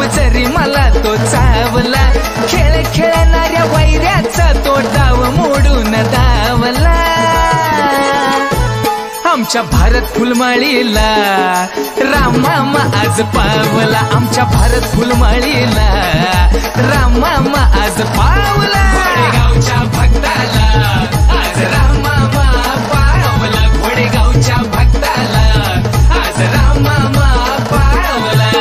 जरी मला तो चावला, खेळ खेळणाऱ्या वैऱ्याचा तो डाव मोडून धावला। आमच्या भारत फुलमाळीला रामामा आज पावला, आमच्या भारत फुलमाळीला रामामा आज पावला। घोडेगावच्या भक्ताला आज रामामा पावला, घोडेगावच्या भक्ताला आज रामामा पावला।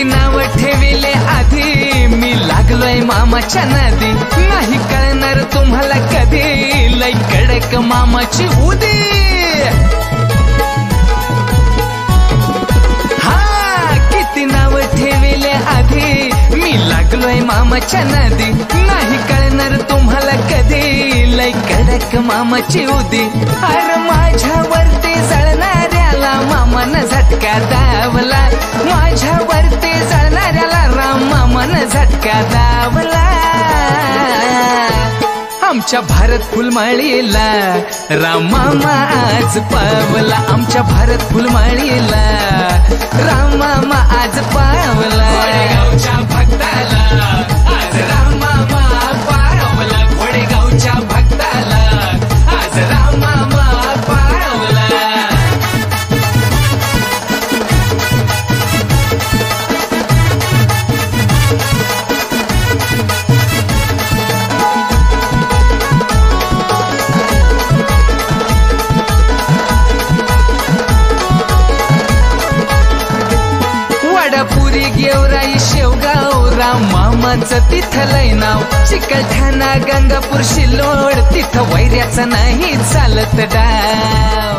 नाव ठेविले आधी मी लागलोय मामाच्या नादी, नाही कळणार तुम्हाला कधी लय कडक मामाची उदी। हा किती नाव ठेविले आधी मी लागलोय मामाच्या नादी, नाही कळणार तुम्हाला कधी लय कडक मामाची उदी। अरे माझ्यावरती जळणाऱ्याला मामानं झटका दावला, माझ्यावरती जळणाऱ्याला राम मामानं झटका दावला। आमच्या भारत फुलमाळीला राम मामा आज पावला, आमच्या भारत फुलमाळीला राम मामा आज पावला। घोडेगावच्या भक्ताला आज राम मामा पावला, घोडेगावच्या भक्ताला आज राम मामा पावला। वडापुरी गेवराई शेवगाव राम मामाचं तिथं लय नाव, चिकलठाणा गंगापूर शिलोड तिथं वैऱ्याचं नाही चालत डाव।